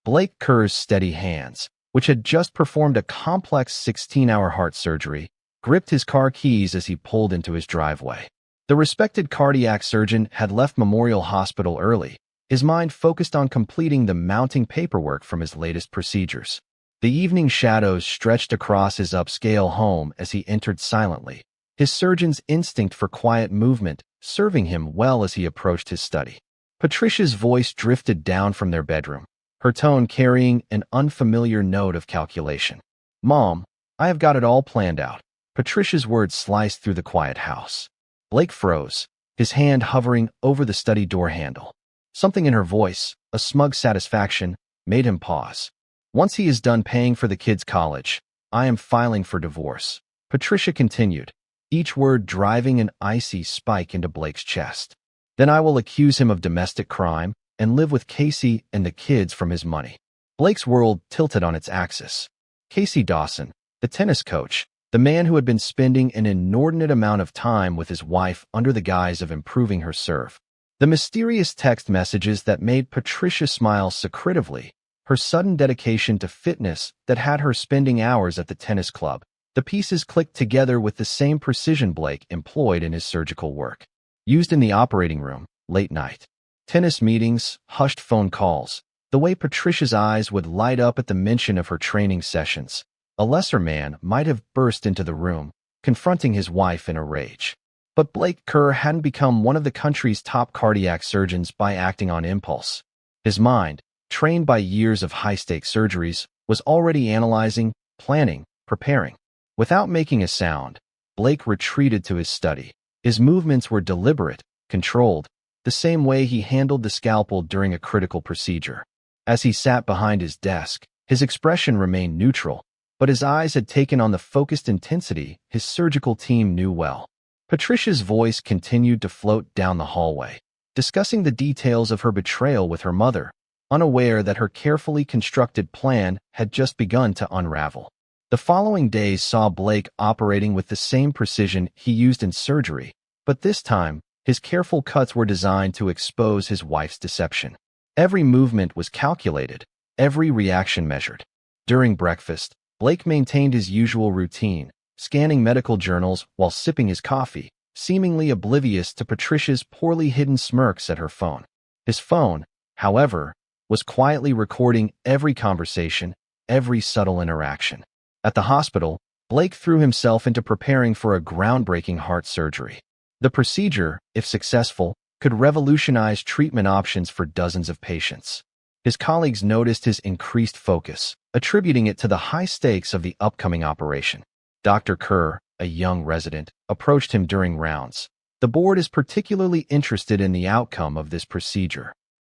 Blake Kerr's steady hands, which had just performed a complex 16-hour heart surgery, gripped his car keys as he pulled into his driveway. The respected cardiac surgeon had left Memorial Hospital early, his mind focused on completing the mounting paperwork from his latest procedures. The evening shadows stretched across his upscale home as he entered silently, his surgeon's instinct for quiet movement serving him well as he approached his study. Patricia's voice drifted down from their bedroom, her tone carrying an unfamiliar note of calculation. "Mom, I have got it all planned out." Patricia's words sliced through the quiet house. Blake froze, his hand hovering over the study door handle. Something in her voice, a smug satisfaction, made him pause. "Once he is done paying for the kids' college, I am filing for divorce," Patricia continued, each word driving an icy spike into Blake's chest. "Then I will accuse him of domestic crime and live with Casey and the kids from his money." Blake's world tilted on its axis. Casey Dawson, the tennis coach, the man who had been spending an inordinate amount of time with his wife under the guise of improving her serve. The mysterious text messages that made Patricia smile secretively, her sudden dedication to fitness that had her spending hours at the tennis club. The pieces clicked together with the same precision Blake employed in his surgical work. Used in the operating room, late night. Tennis meetings, hushed phone calls, the way Patricia's eyes would light up at the mention of her training sessions. A lesser man might have burst into the room, confronting his wife in a rage. But Blake Kerr hadn't become one of the country's top cardiac surgeons by acting on impulse. His mind, trained by years of high-stakes surgeries, was already analyzing, planning, preparing. Without making a sound, Blake retreated to his study. His movements were deliberate, controlled, the same way he handled the scalpel during a critical procedure. As he sat behind his desk, his expression remained neutral, but his eyes had taken on the focused intensity his surgical team knew well. Patricia's voice continued to float down the hallway, discussing the details of her betrayal with her mother, unaware that her carefully constructed plan had just begun to unravel. The following days saw Blake operating with the same precision he used in surgery, but this time, his careful cuts were designed to expose his wife's deception. Every movement was calculated, every reaction measured. During breakfast, Blake maintained his usual routine, scanning medical journals while sipping his coffee, seemingly oblivious to Patricia's poorly hidden smirks at her phone. His phone, however, was quietly recording every conversation, every subtle interaction. At the hospital, Blake threw himself into preparing for a groundbreaking heart surgery. The procedure, if successful, could revolutionize treatment options for dozens of patients. His colleagues noticed his increased focus, attributing it to the high stakes of the upcoming operation. Dr. Kerr, a young resident, approached him during rounds. "The board is particularly interested in the outcome of this procedure."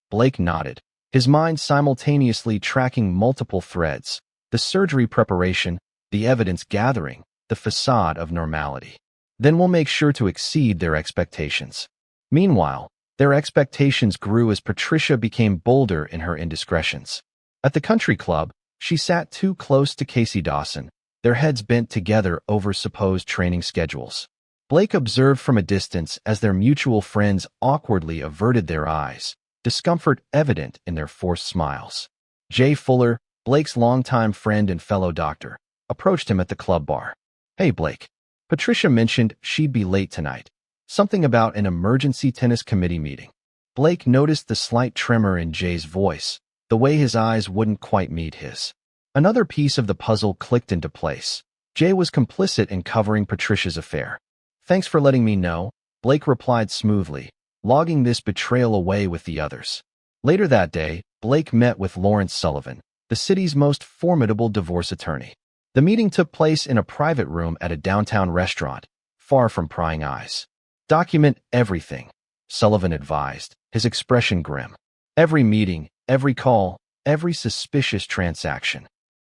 Blake nodded, his mind simultaneously tracking multiple threads: the surgery preparation, the evidence gathering, the facade of normality. "Then we'll make sure to exceed their expectations." Meanwhile, their expectations grew as Patricia became bolder in her indiscretions. At the country club, she sat too close to Casey Dawson, their heads bent together over supposed training schedules. Blake observed from a distance as their mutual friends awkwardly averted their eyes, discomfort evident in their forced smiles. Jay Fuller, Blake's longtime friend and fellow doctor, approached him at the club bar. "Hey, Blake. Patricia mentioned she'd be late tonight. Something about an emergency tennis committee meeting." Blake noticed the slight tremor in Jay's voice, the way his eyes wouldn't quite meet his. Another piece of the puzzle clicked into place. Jay was complicit in covering Patricia's affair. "Thanks for letting me know," Blake replied smoothly, logging this betrayal away with the others. Later that day, Blake met with Lawrence Sullivan, the city's most formidable divorce attorney. The meeting took place in a private room at a downtown restaurant, far from prying eyes. "Document everything," Sullivan advised, his expression grim. "Every meeting, every call, every suspicious transaction."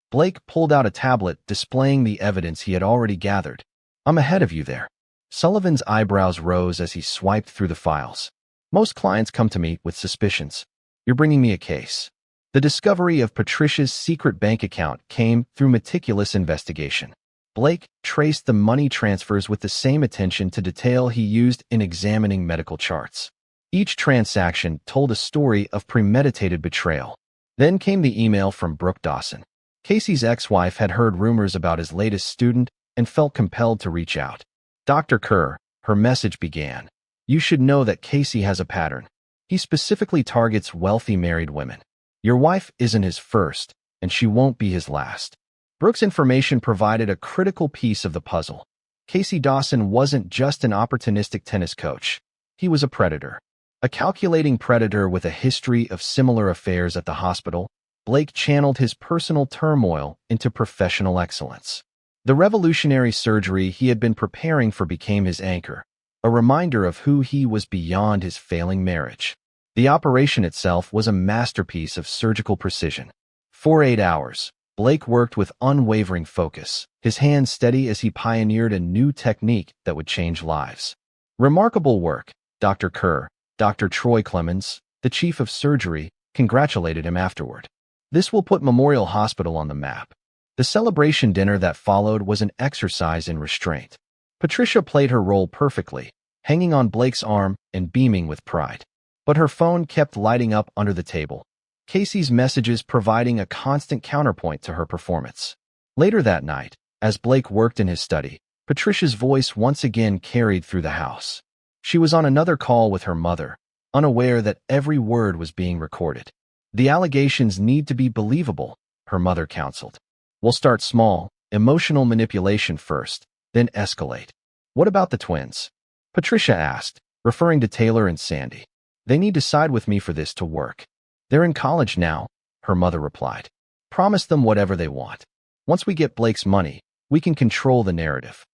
Blake pulled out a tablet displaying the evidence he had already gathered. "I'm ahead of you there." Sullivan's eyebrows rose as he swiped through the files. "Most clients come to me with suspicions. You're bringing me a case." The discovery of Patricia's secret bank account came through meticulous investigation. Blake traced the money transfers with the same attention to detail he used in examining medical charts. Each transaction told a story of premeditated betrayal. Then came the email from Brooke Dawson. Casey's ex-wife had heard rumors about his latest student and felt compelled to reach out. Dr. Kerr, her message began. You should know that Casey has a pattern. He specifically targets wealthy married women. Your wife isn't his first, and she won't be his last. Brooke's information provided a critical piece of the puzzle. Casey Dawson wasn't just an opportunistic tennis coach. He was a predator. A calculating predator with a history of similar affairs at the hospital. Blake channeled his personal turmoil into professional excellence. The revolutionary surgery he had been preparing for became his anchor, a reminder of who he was beyond his failing marriage. The operation itself was a masterpiece of surgical precision. For 8 hours, Blake worked with unwavering focus, his hands steady as he pioneered a new technique that would change lives. Remarkable work, Dr. Kerr. Dr. Troy Clemens, the chief of surgery, congratulated him afterward. This will put Memorial Hospital on the map. The celebration dinner that followed was an exercise in restraint. Patricia played her role perfectly, hanging on Blake's arm and beaming with pride. But her phone kept lighting up under the table, Casey's messages providing a constant counterpoint to her performance. Later that night, as Blake worked in his study, Patricia's voice once again carried through the house. She was on another call with her mother, unaware that every word was being recorded. The allegations need to be believable, her mother counseled. We'll start small, emotional manipulation first, then escalate. What about the twins? Patricia asked, referring to Taylor and Sandy. They need to side with me for this to work. They're in college now, her mother replied. Promise them whatever they want. Once we get Blake's money, we can control the narrative.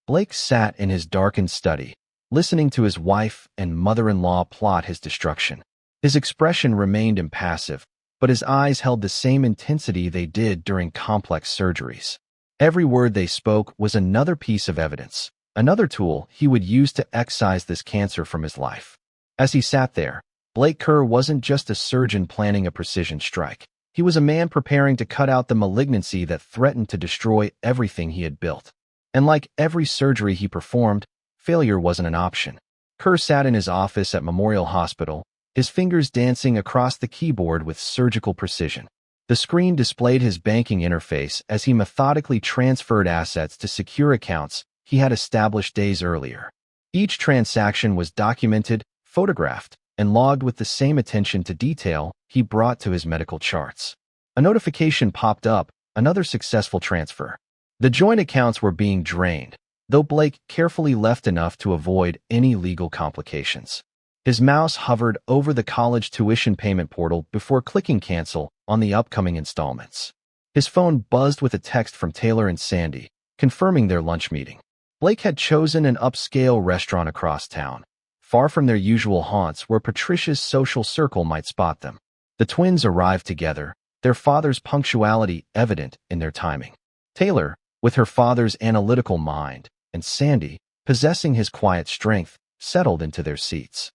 Blake sat in his darkened study, listening to his wife and mother-in-law plot his destruction. His expression remained impassive, but his eyes held the same intensity they did during complex surgeries. Every word they spoke was another piece of evidence, another tool he would use to excise this cancer from his life. As he sat there, Blake Kerr wasn't just a surgeon planning a precision strike. He was a man preparing to cut out the malignancy that threatened to destroy everything he had built. And like every surgery he performed, failure wasn't an option. Kerr sat in his office at Memorial Hospital, his fingers dancing across the keyboard with surgical precision. The screen displayed his banking interface as he methodically transferred assets to secure accounts he had established days earlier. Each transaction was documented, photographed, and logged with the same attention to detail he brought to his medical charts. A notification popped up, another successful transfer. The joint accounts were being drained, though Blake carefully left enough to avoid any legal complications. His mouse hovered over the college tuition payment portal before clicking cancel on the upcoming installments. His phone buzzed with a text from Taylor and Sandy, confirming their lunch meeting. Blake had chosen an upscale restaurant across town, far from their usual haunts where Patricia's social circle might spot them. The twins arrived together, their father's punctuality evident in their timing. Taylor, with her father's analytical mind, and Sandy, possessing his quiet strength, settled into their seats.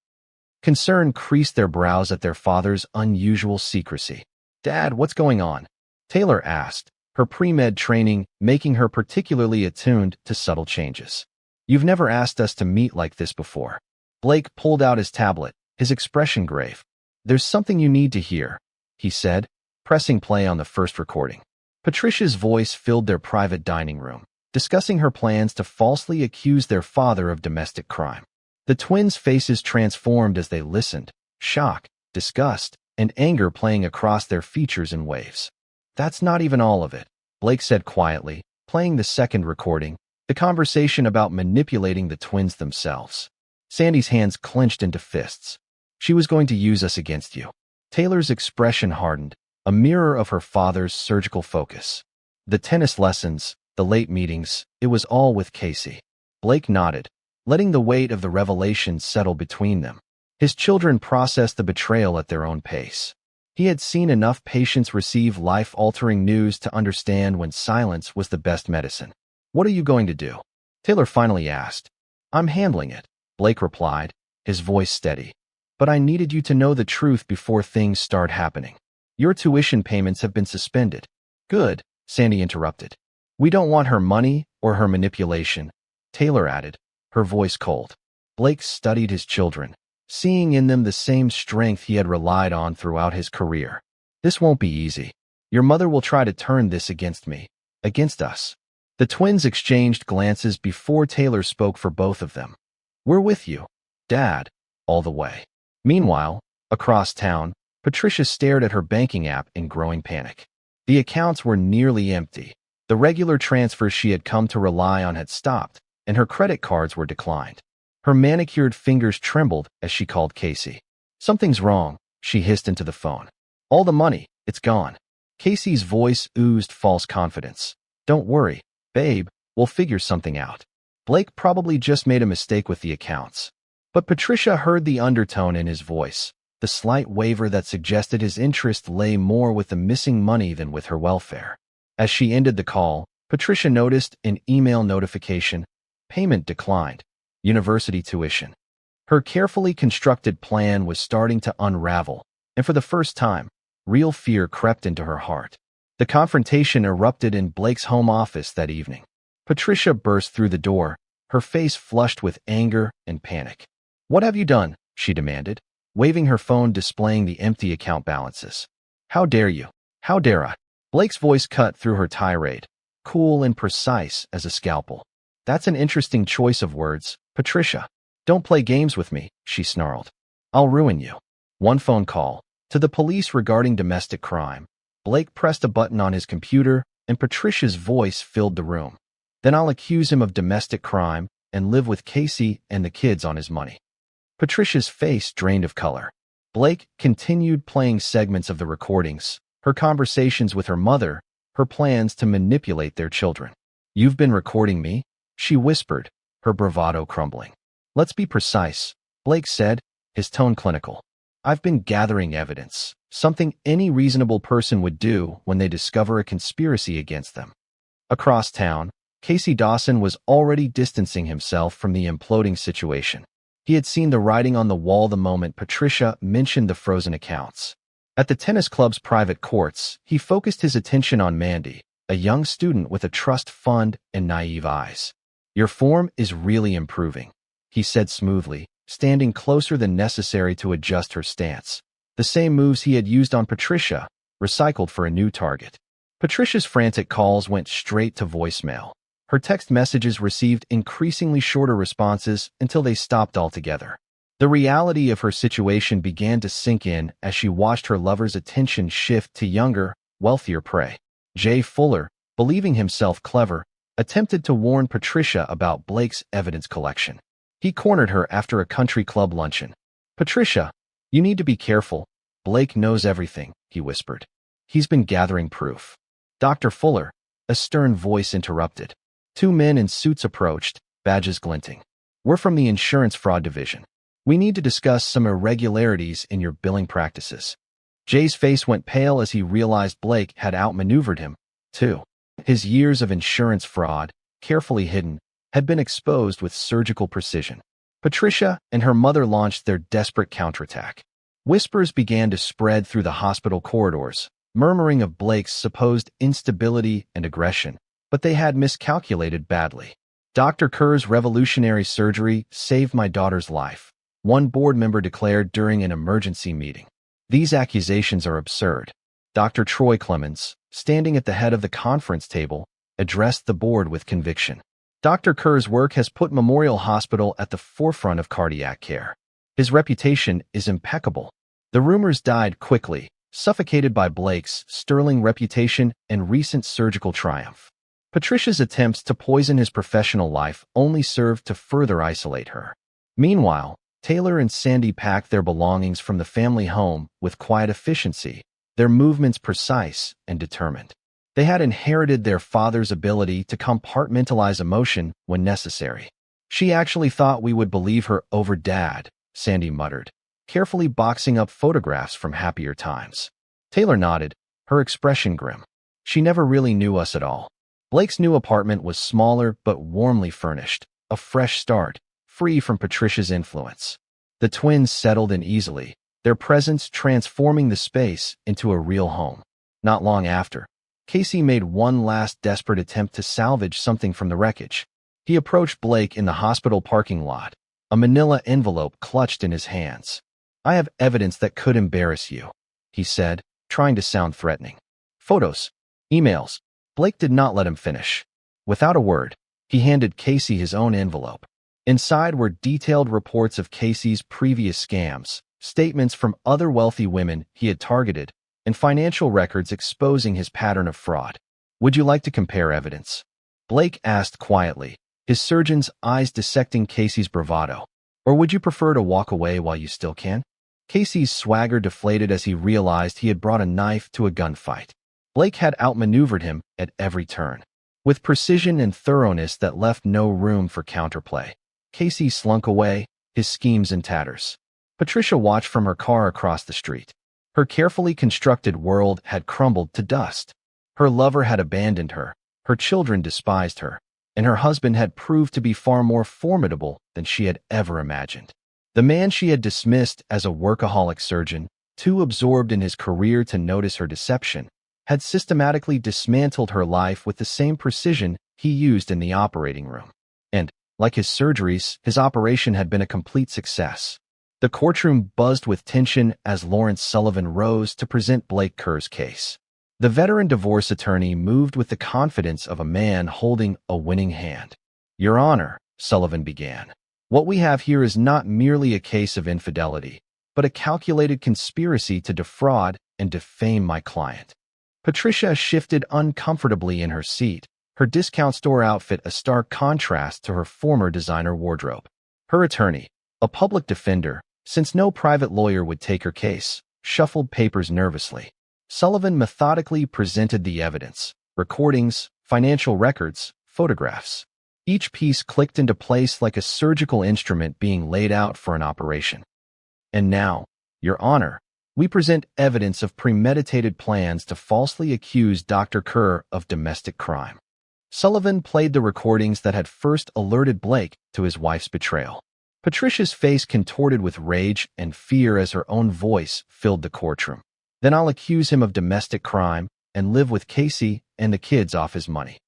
Concern creased their brows at their father's unusual secrecy. Dad, what's going on? Taylor asked, her pre-med training making her particularly attuned to subtle changes. You've never asked us to meet like this before. Blake pulled out his tablet, his expression grave. There's something you need to hear, he said, pressing play on the first recording. Patricia's voice filled their private dining room, discussing her plans to falsely accuse their father of domestic crime. The twins' faces transformed as they listened, shock, disgust, and anger playing across their features in waves. That's not even all of it, Blake said quietly, playing the second recording, the conversation about manipulating the twins themselves. Sandy's hands clenched into fists. She was going to use us against you. Taylor's expression hardened, a mirror of her father's surgical focus. The tennis lessons, the late meetings, it was all with Casey. Blake nodded, letting the weight of the revelation settle between them. His children processed the betrayal at their own pace. He had seen enough patients receive life-altering news to understand when silence was the best medicine. What are you going to do? Taylor finally asked. I'm handling it, Blake replied, his voice steady. But I needed you to know the truth before things start happening. Your tuition payments have been suspended. Good, Sandy interrupted. We don't want her money or her manipulation, Taylor added, her voice cold. Blake studied his children, seeing in them the same strength he had relied on throughout his career. This won't be easy. Your mother will try to turn this against me, against us. The twins exchanged glances before Taylor spoke for both of them. We're with you, Dad, all the way. Meanwhile, across town, Patricia stared at her banking app in growing panic. The accounts were nearly empty. The regular transfers she had come to rely on had stopped, and her credit cards were declined. Her manicured fingers trembled as she called Casey. Something's wrong, she hissed into the phone. All the money, it's gone. Casey's voice oozed false confidence. Don't worry, babe, we'll figure something out. Blake probably just made a mistake with the accounts. But Patricia heard the undertone in his voice, the slight waver that suggested his interest lay more with the missing money than with her welfare. As she ended the call, Patricia noticed an email notification. Payment declined. University tuition. Her carefully constructed plan was starting to unravel, and for the first time, real fear crept into her heart. The confrontation erupted in Blake's home office that evening. Patricia burst through the door, her face flushed with anger and panic. What have you done? She demanded, waving her phone displaying the empty account balances. How dare you? How dare I? Blake's voice cut through her tirade, cool and precise as a scalpel. That's an interesting choice of words, Patricia. Don't play games with me, she snarled. I'll ruin you. One phone call, to the police regarding domestic crime. Blake pressed a button on his computer, and Patricia's voice filled the room. Then I'll accuse him of domestic crime and live with Casey and the kids on his money. Patricia's face drained of color. Blake continued playing segments of the recordings, her conversations with her mother, her plans to manipulate their children. You've been recording me? She whispered, her bravado crumbling. Let's be precise, Blake said, his tone clinical. I've been gathering evidence, something any reasonable person would do when they discover a conspiracy against them. Across town, Casey Dawson was already distancing himself from the imploding situation. He had seen the writing on the wall the moment Patricia mentioned the frozen accounts. At the tennis club's private courts, he focused his attention on Mandy, a young student with a trust fund and naive eyes. Your form is really improving, he said smoothly, standing closer than necessary to adjust her stance. The same moves he had used on Patricia, recycled for a new target. Patricia's frantic calls went straight to voicemail. Her text messages received increasingly shorter responses until they stopped altogether. The reality of her situation began to sink in as she watched her lover's attention shift to younger, wealthier prey. Jay Fuller, believing himself clever, attempted to warn Patricia about Blake's evidence collection. He cornered her after a country club luncheon. Patricia, you need to be careful. Blake knows everything, he whispered. He's been gathering proof. Dr. Fuller, a stern voice interrupted. Two men in suits approached, badges glinting. We're from the insurance fraud division. We need to discuss some irregularities in your billing practices. Jay's face went pale as he realized Blake had outmaneuvered him, too. His years of insurance fraud, carefully hidden, had been exposed with surgical precision. Patricia and her mother launched their desperate counterattack. Whispers began to spread through the hospital corridors, murmuring of Blake's supposed instability and aggression, but they had miscalculated badly. Dr. Kerr's revolutionary surgery saved my daughter's life, one board member declared during an emergency meeting. These accusations are absurd. Dr. Troy Clemens, standing at the head of the conference table, addressed the board with conviction. Dr. Kerr's work has put Memorial Hospital at the forefront of cardiac care. His reputation is impeccable. The rumors died quickly, suffocated by Blake's sterling reputation and recent surgical triumph. Patricia's attempts to poison his professional life only served to further isolate her. Meanwhile, Taylor and Sandy packed their belongings from the family home with quiet efficiency, their movements precise and determined. They had inherited their father's ability to compartmentalize emotion when necessary. She actually thought we would believe her over Dad, Sandy muttered, carefully boxing up photographs from happier times. Taylor nodded, her expression grim. She never really knew us at all. Blake's new apartment was smaller but warmly furnished, a fresh start, free from Patricia's influence. The twins settled in easily, their presence transforming the space into a real home. Not long after, Casey made one last desperate attempt to salvage something from the wreckage. He approached Blake in the hospital parking lot, a manila envelope clutched in his hands. I have evidence that could embarrass you, he said, trying to sound threatening. Photos, emails. Blake did not let him finish. Without a word, he handed Casey his own envelope. Inside were detailed reports of Casey's previous scams, statements from other wealthy women he had targeted, and financial records exposing his pattern of fraud. Would you like to compare evidence? Blake asked quietly, his surgeon's eyes dissecting Casey's bravado. Or would you prefer to walk away while you still can? Casey's swagger deflated as he realized he had brought a knife to a gunfight. Blake had outmaneuvered him at every turn, with precision and thoroughness that left no room for counterplay. Casey slunk away, his schemes in tatters. Patricia watched from her car across the street. Her carefully constructed world had crumbled to dust. Her lover had abandoned her, her children despised her, and her husband had proved to be far more formidable than she had ever imagined. The man she had dismissed as a workaholic surgeon, too absorbed in his career to notice her deception, had systematically dismantled her life with the same precision he used in the operating room. And, like his surgeries, his operation had been a complete success. The courtroom buzzed with tension as Lawrence Sullivan rose to present Blake Kerr's case. The veteran divorce attorney moved with the confidence of a man holding a winning hand. "Your Honor," Sullivan began, "what we have here is not merely a case of infidelity, but a calculated conspiracy to defraud and defame my client." Patricia shifted uncomfortably in her seat, her discount store outfit a stark contrast to her former designer wardrobe. Her attorney, a public defender, since no private lawyer would take her case, shuffled papers nervously. Sullivan methodically presented the evidence: recordings, financial records, photographs. Each piece clicked into place like a surgical instrument being laid out for an operation. "And now, Your Honor, we present evidence of premeditated plans to falsely accuse Dr. Kerr of domestic crime." Sullivan played the recordings that had first alerted Blake to his wife's betrayal. Patricia's face contorted with rage and fear as her own voice filled the courtroom. "Then I'll accuse him of domestic crime and live with Casey and the kids off his money."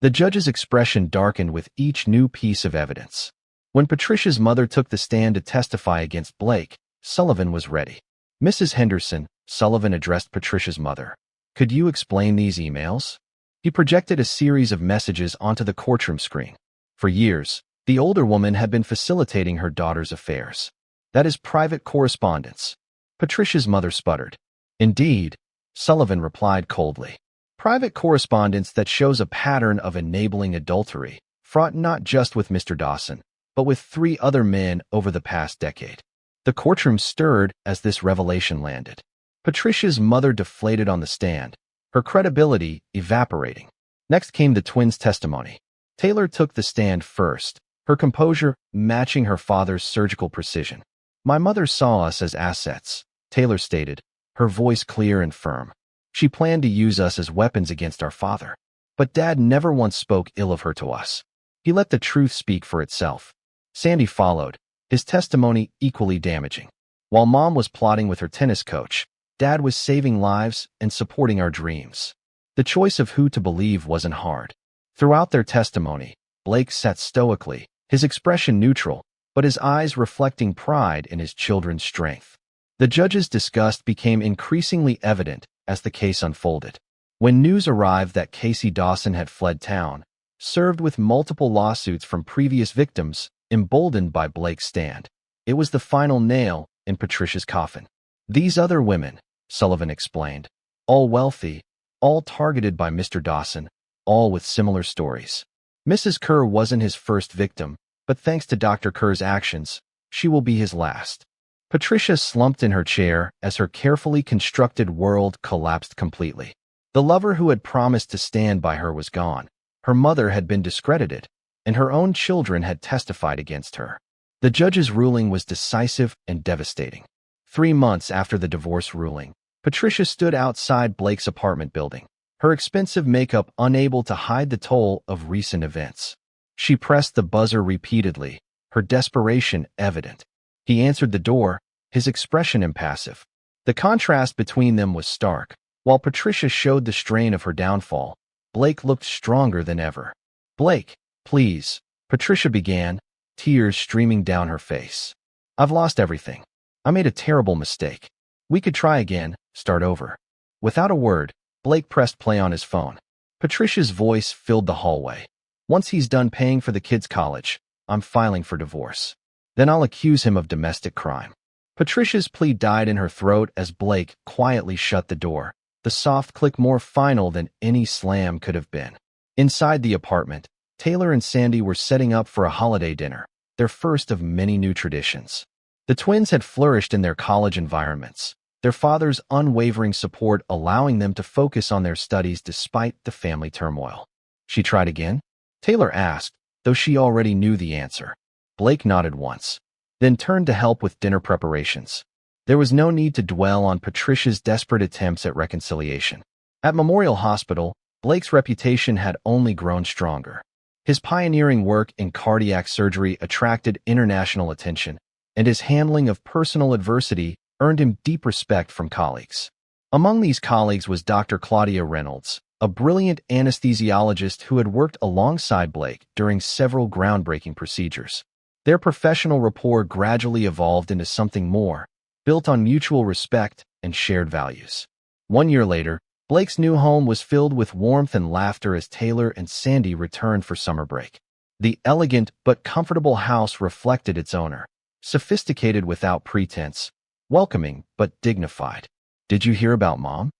The judge's expression darkened with each new piece of evidence. When Patricia's mother took the stand to testify against Blake, Sullivan was ready. "Mrs. Henderson," Sullivan addressed Patricia's mother, "could you explain these emails?" He projected a series of messages onto the courtroom screen. For years, the older woman had been facilitating her daughter's affairs. "That is private correspondence." Patricia's mother sputtered. "Indeed," Sullivan replied coldly. "Private correspondence that shows a pattern of enabling adultery, fraught not just with Mr. Dawson, but with 3 other men over the past decade." The courtroom stirred as this revelation landed. Patricia's mother deflated on the stand, her credibility evaporating. Next came the twins' testimony. Taylor took the stand first, her composure matching her father's surgical precision. "My mother saw us as assets," Taylor stated, her voice clear and firm. "She planned to use us as weapons against our father. But Dad never once spoke ill of her to us. He let the truth speak for itself." Sandy followed, his testimony equally damaging. "While Mom was plotting with her tennis coach, Dad was saving lives and supporting our dreams." The choice of who to believe wasn't hard. Throughout their testimony, Blake sat stoically, his expression neutral, but his eyes reflecting pride in his children's strength. The judge's disgust became increasingly evident as the case unfolded. When news arrived that Casey Dawson had fled town, served with multiple lawsuits from previous victims, emboldened by Blake's stand, it was the final nail in Patricia's coffin. "These other women," Sullivan explained, "all wealthy, all targeted by Mr. Dawson, all with similar stories. Mrs. Kerr wasn't his first victim, but thanks to Dr. Kerr's actions, she will be his last." Patricia slumped in her chair as her carefully constructed world collapsed completely. The lover who had promised to stand by her was gone. Her mother had been discredited, and her own children had testified against her. The judge's ruling was decisive and devastating. 3 months after the divorce ruling, Patricia stood outside Blake's apartment building, her expensive makeup unable to hide the toll of recent events. She pressed the buzzer repeatedly, her desperation evident. He answered the door, his expression impassive. The contrast between them was stark. While Patricia showed the strain of her downfall, Blake looked stronger than ever. "Blake, please," Patricia began, tears streaming down her face. "I've lost everything. I made a terrible mistake. We could try again, start over." Without a word, Blake pressed play on his phone. Patricia's voice filled the hallway. "Once he's done paying for the kid's college, I'm filing for divorce. Then I'll accuse him of domestic crime." Patricia's plea died in her throat as Blake quietly shut the door, the soft click more final than any slam could have been. Inside the apartment, Taylor and Sandy were setting up for a holiday dinner, their first of many new traditions. The twins had flourished in their college environments, their father's unwavering support allowing them to focus on their studies despite the family turmoil. "She tried again?" Taylor asked, though she already knew the answer. Blake nodded once, then turned to help with dinner preparations. There was no need to dwell on Patricia's desperate attempts at reconciliation. At Memorial Hospital, Blake's reputation had only grown stronger. His pioneering work in cardiac surgery attracted international attention, and his handling of personal adversity earned him deep respect from colleagues. Among these colleagues was Dr. Claudia Reynolds, a brilliant anesthesiologist who had worked alongside Blake during several groundbreaking procedures. Their professional rapport gradually evolved into something more, built on mutual respect and shared values. 1 year later, Blake's new home was filled with warmth and laughter as Taylor and Sandy returned for summer break. The elegant but comfortable house reflected its owner, sophisticated without pretense, welcoming but dignified. "Did you hear about Mom?"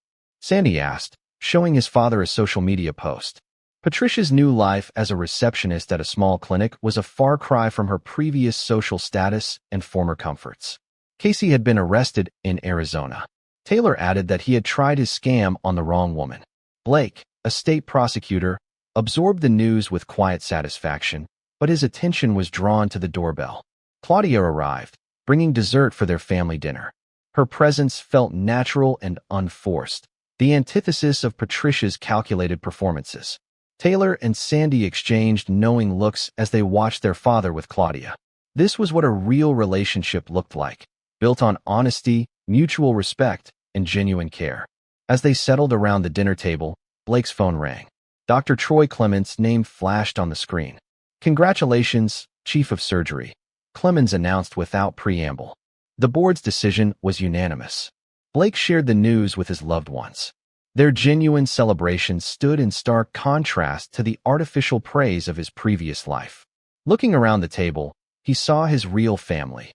Sandy asked, showing his father a social media post. Patricia's new life as a receptionist at a small clinic was a far cry from her previous social status and former comforts. Casey had been arrested in Arizona. Taylor added that he had tried his scam on the wrong woman. Blake, a state prosecutor, absorbed the news with quiet satisfaction, but his attention was drawn to the doorbell. Claudia arrived, bringing dessert for their family dinner. Her presence felt natural and unforced, the antithesis of Patricia's calculated performances. Taylor and Sandy exchanged knowing looks as they watched their father with Claudia. This was what a real relationship looked like, built on honesty, mutual respect, and genuine care. As they settled around the dinner table, Blake's phone rang. Dr. Troy Clemens' name flashed on the screen. "Congratulations, Chief of Surgery," Clemens announced without preamble. The board's decision was unanimous. Blake shared the news with his loved ones. Their genuine celebration stood in stark contrast to the artificial praise of his previous life. Looking around the table, he saw his real family.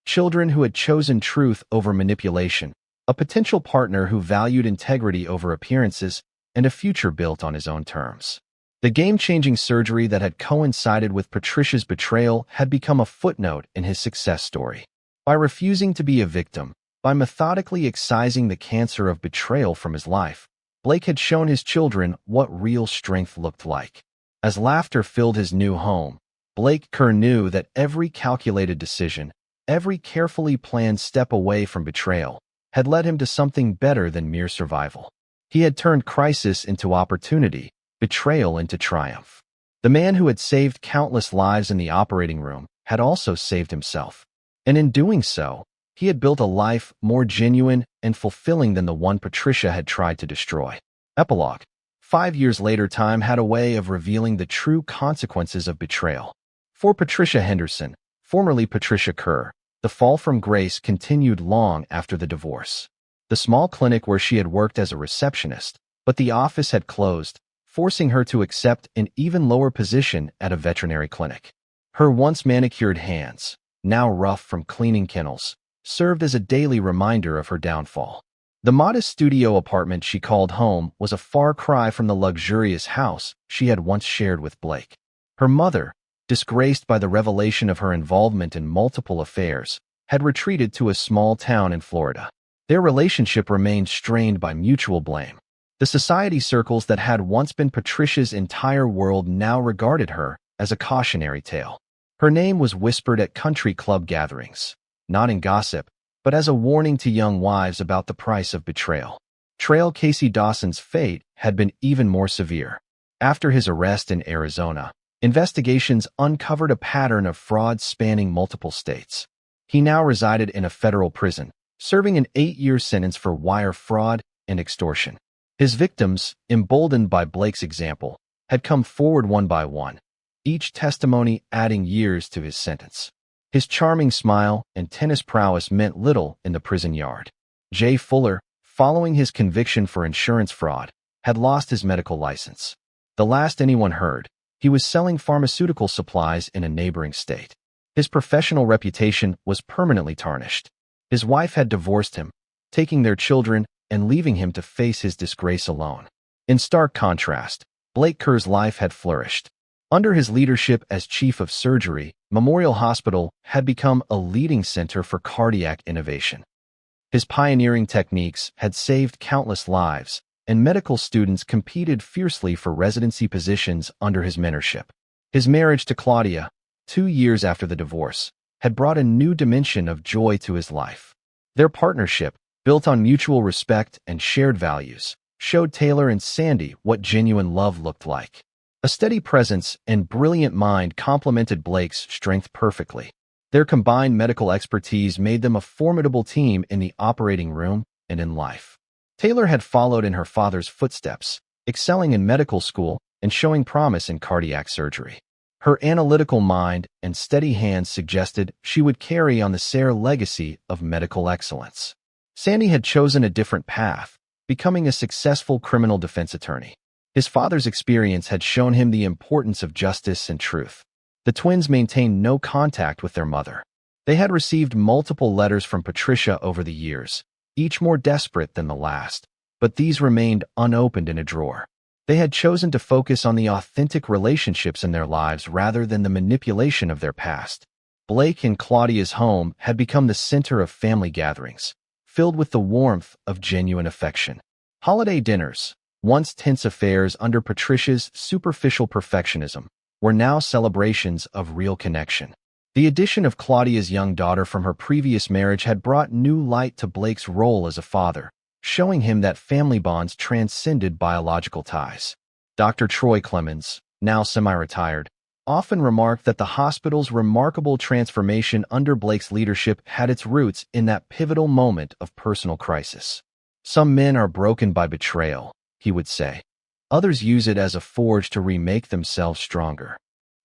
Children who had chosen truth over manipulation, a potential partner who valued integrity over appearances, and a future built on his own terms. The game-changing surgery that had coincided with Patricia's betrayal had become a footnote in his success story. By refusing to be a victim, by methodically excising the cancer of betrayal from his life, Blake had shown his children what real strength looked like. As laughter filled his new home, Blake Kerr knew that every calculated decision, every carefully planned step away from betrayal, had led him to something better than mere survival. He had turned crisis into opportunity, betrayal into triumph. The man who had saved countless lives in the operating room had also saved himself. And in doing so, he had built a life more genuine and fulfilling than the one Patricia had tried to destroy. Epilogue. 5 years later, time had a way of revealing the true consequences of betrayal. For Patricia Henderson, formerly Patricia Kerr, the fall from grace continued long after the divorce. The small clinic where she had worked as a receptionist, but the office had closed, forcing her to accept an even lower position at a veterinary clinic. Her once manicured hands, now rough from cleaning kennels, served as a daily reminder of her downfall. The modest studio apartment she called home was a far cry from the luxurious house she had once shared with Blake. Her mother, disgraced by the revelation of her involvement in multiple affairs, had retreated to a small town in Florida. Their relationship remained strained by mutual blame. The society circles that had once been Patricia's entire world now regarded her as a cautionary tale. Her name was whispered at country club gatherings, not in gossip, but as a warning to young wives about the price of betrayal. Trail Casey Dawson's fate had been even more severe. After his arrest in Arizona, investigations uncovered a pattern of fraud spanning multiple states. He now resided in a federal prison, serving an 8-year sentence for wire fraud and extortion. His victims, emboldened by Blake's example, had come forward one by one, each testimony adding years to his sentence. His charming smile and tennis prowess meant little in the prison yard. Jay Fuller, following his conviction for insurance fraud, had lost his medical license. The last anyone heard, he was selling pharmaceutical supplies in a neighboring state. His professional reputation was permanently tarnished. His wife had divorced him, taking their children and leaving him to face his disgrace alone. In stark contrast, Blake Kerr's life had flourished. Under his leadership as chief of surgery, Memorial Hospital had become a leading center for cardiac innovation. His pioneering techniques had saved countless lives, and medical students competed fiercely for residency positions under his mentorship. His marriage to Claudia, 2 years after the divorce, had brought a new dimension of joy to his life. Their partnership, built on mutual respect and shared values, showed Taylor and Sandy what genuine love looked like. A steady presence and brilliant mind complemented Blake's strength perfectly. Their combined medical expertise made them a formidable team in the operating room and in life. Taylor had followed in her father's footsteps, excelling in medical school and showing promise in cardiac surgery. Her analytical mind and steady hands suggested she would carry on the Sayre legacy of medical excellence. Sandy had chosen a different path, becoming a successful criminal defense attorney. His father's experience had shown him the importance of justice and truth. The twins maintained no contact with their mother. They had received multiple letters from Patricia over the years, each more desperate than the last, but these remained unopened in a drawer. They had chosen to focus on the authentic relationships in their lives rather than the manipulation of their past. Blake and Claudia's home had become the center of family gatherings, filled with the warmth of genuine affection. Holiday dinners, once tense affairs under Patricia's superficial perfectionism, were now celebrations of real connection. The addition of Claudia's young daughter from her previous marriage had brought new light to Blake's role as a father, showing him that family bonds transcended biological ties. Dr. Troy Clemens, now semi-retired, often remarked that the hospital's remarkable transformation under Blake's leadership had its roots in that pivotal moment of personal crisis. "Some men are broken by betrayal," he would say. "Others use it as a forge to remake themselves stronger."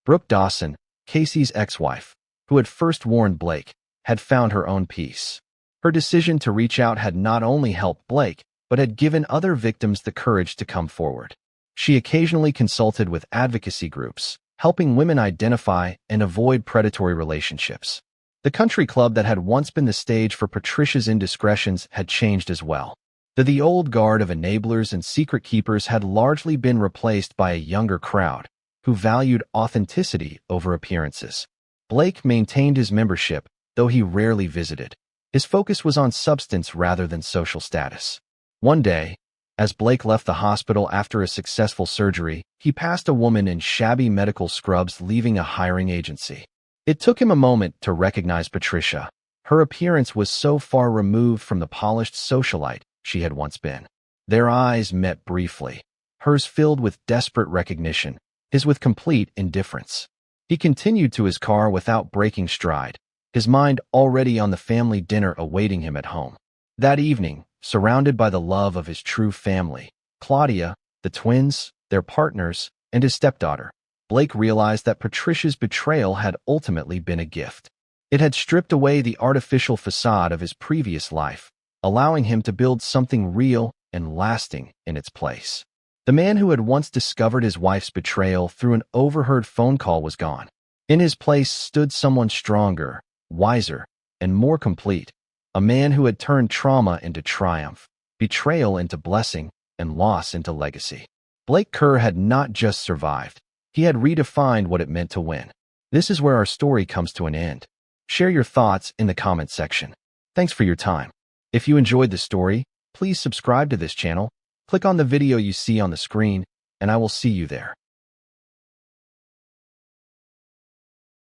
Brooke Dawson, Casey's ex-wife, who had first warned Blake, had found her own peace. Her decision to reach out had not only helped Blake, but had given other victims the courage to come forward. She occasionally consulted with advocacy groups, helping women identify and avoid predatory relationships. The country club that had once been the stage for Patricia's indiscretions had changed as well. The old guard of enablers and secret keepers had largely been replaced by a younger crowd, who valued authenticity over appearances. Blake maintained his membership, though he rarely visited. His focus was on substance rather than social status. One day, as Blake left the hospital after a successful surgery, he passed a woman in shabby medical scrubs leaving a hiring agency. It took him a moment to recognize Patricia. Her appearance was so far removed from the polished socialite she had once been. Their eyes met briefly, hers filled with desperate recognition, his with complete indifference. He continued to his car without breaking stride, his mind already on the family dinner awaiting him at home. That evening, surrounded by the love of his true family, Claudia, the twins, their partners, and his stepdaughter, Blake realized that Patricia's betrayal had ultimately been a gift. It had stripped away the artificial facade of his previous life, allowing him to build something real and lasting in its place. The man who had once discovered his wife's betrayal through an overheard phone call was gone. In his place stood someone stronger, wiser, and more complete, a man who had turned trauma into triumph, betrayal into blessing, and loss into legacy. Blake Kerr had not just survived, he had redefined what it meant to win. This is where our story comes to an end. Share your thoughts in the comment section. Thanks for your time. If you enjoyed the story, please subscribe to this channel, click on the video you see on the screen, and I will see you there.